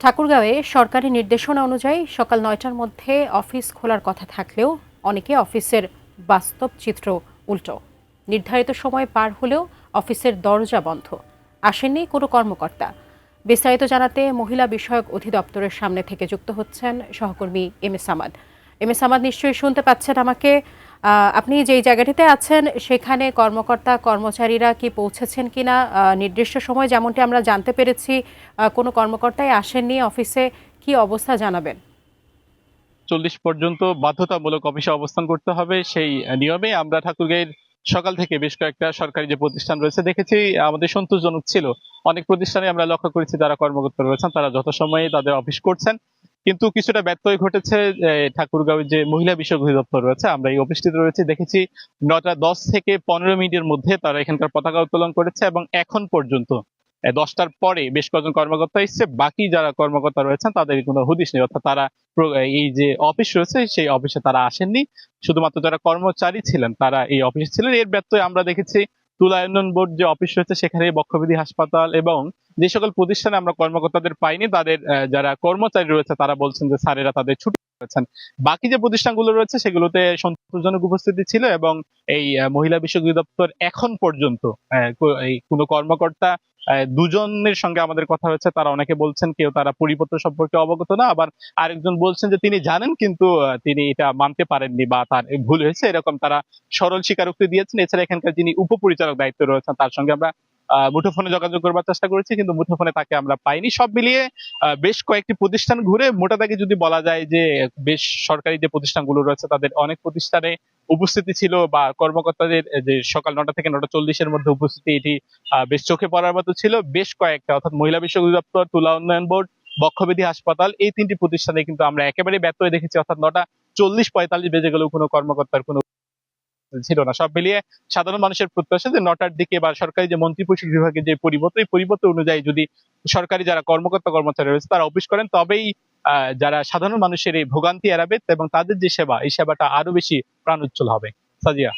ঠাকুরগাঁওয়ে সরকারি নির্দেশনা অনুযায়ী সকাল ৯টার মধ্যে অফিস খোলার কথা থাকলেও অনেকে অফিসের বাস্তব চিত্র উল্টো। নির্ধারিত সময় পার হলেও অফিসের দরজা বন্ধ, আসেননি কোনো কর্মকর্তা। বিস্তারিত জানাতে মহিলা বিষয়ক অধিদপ্তরের সামনে থেকে যুক্ত হচ্ছেন সহকর্মী M S Samad. M S Samad, নিশ্চয়ই শুনতে পাচ্ছেন আমাকে। আপনি যেই জায়গাটিতে আছেন সেখানে কর্মকর্তা কর্মচারীরা কি পৌঁছেছেন কিনা? নির্দিষ্ট সময় যেমনটি আমরা জানতে পেরেছি কোনো কর্মকর্তাই আসেননি অফিসে, কি অবস্থা জানাবেন? 40 পর্যন্ত বাধ্যতামূলক অফিসে অবস্থান করতে হবে, সেই নিয়মে আমরা ঠাকুরগাঁয়ের সকাল থেকে বেশ কয়েকটা সরকারি যে প্রতিষ্ঠান রয়েছে দেখেছি আমাদের সন্তোষজনক ছিল। অনেক প্রতিষ্ঠানে আমরা লক্ষ্য করেছি যারা কর্মকর্তা রয়েছেন তারা যথাসময়ে তাদের অফিস করছেন, কিন্তু কিছুটা ব্যত্যয় ঘটেছে। ঠাকুরগাঁওয়ের যে মহিলা বিষয়ক অধিদপ্তর রয়েছে, আমরা এই অফিসটিতে রয়েছে, দেখেছি 9টা 10 থেকে 15 মিনিটের মধ্যে তারা এখানকার পতাকা উত্তোলন করেছে এবং এখন পর্যন্ত 10টার পরে বেশ কয়েকজন কর্মকর্তা এসছে। বাকি যারা কর্মকর্তা রয়েছেন তাদের কোনো হুদিস নেই, অর্থাৎ তারা এই যে অফিস রয়েছে সেই অফিসে তারা আসেননি। শুধুমাত্র যারা কর্মচারী ছিলেন তারা এই অফিসে ছিলেন। এর ব্যত্যয় আমরা দেখেছি তুলা উন্নয়ন বোর্ড যে অফিস রয়েছে সেখানে, বক্ষব্যাধি হাসপাতাল এবং যে সকল প্রতিষ্ঠানে আমরা কর্মকর্তাদের পাইনি তাদের যারা কর্মচারী রয়েছে তারা বলছেন যে স্যারেরা তাদের ছুটি করেছেন। বাকি যে প্রতিষ্ঠানগুলো রয়েছে সেগুলোতে সন্তোষজনক উপস্থিতি ছিল এবং এই মহিলা বিষয়ক অধিদপ্তর এখন পর্যন্ত এই কোনো কর্মকর্তা, দুজনের সঙ্গে আমাদের কথা হয়েছে, তারা অনেকে বলছেন কেউ তারা পরিপত্র সম্পর্কে অবগত না, আবার আরেকজন বলছেন যে তিনি জানেন কিন্তু তিনি এটা মানতে পারেননি বা তার ভুল হয়েছে, এরকম তারা সরল স্বীকারোক্তি দিয়েছেন। এছাড়া এখানকার যিনি উপপরিচালক দায়িত্বে রয়েছেন তার সঙ্গে আমরা মুঠোফোনে যোগাযোগ করবার চেষ্টা করেছি, কিন্তু মুঠোফোনে তাকে আমরা পাইনি। সব মিলিয়ে বেশ কয়েকটি প্রতিষ্ঠান ঘুরে মোটা দাগে যদি বলা যায় যে বেশ সরকারি যে প্রতিষ্ঠানগুলো রয়েছে তাদের অনেক প্রতিষ্ঠানে উপস্থিতি ছিল বা কর্মকর্তাদের যে সকাল 9টা থেকে 9টা 40-এর মধ্যে উপস্থিতি, এটি বেশ চোখে পড়ার মতো ছিল। বেশ কয়েকটা, অর্থাৎ মহিলা বিষয়ক অধিদপ্তর, তুলা উন্নয়ন বোর্ড, বক্ষব্যাধি হাসপাতাল, এই 3টি প্রতিষ্ঠানে কিন্তু আমরা একেবারে ব্যত্যয় দেখেছি, অর্থাৎ 9টা 40-45 বেজে গেলেও কোনো কর্মকর্তার কোনো ছিল না। সব মিলিয়ে সাধারণ মানুষের প্রত্যাশা যে 9টার দিকে বা সরকারি যে মন্ত্রিপরিষদ বিভাগের যে পরিবর্তন, এই পরিবর্তন অনুযায়ী যদি সরকারি যারা কর্মকর্তা কর্মচারী রয়েছে তারা অফিস করেন, তবেই যারা সাধারণ মানুষের এই ভোগান্তি এড়াবে এবং তাদের যে সেবা, এই সেবাটা আরো বেশি প্রাণ উজ্জ্বল হবে। সাজিয়া।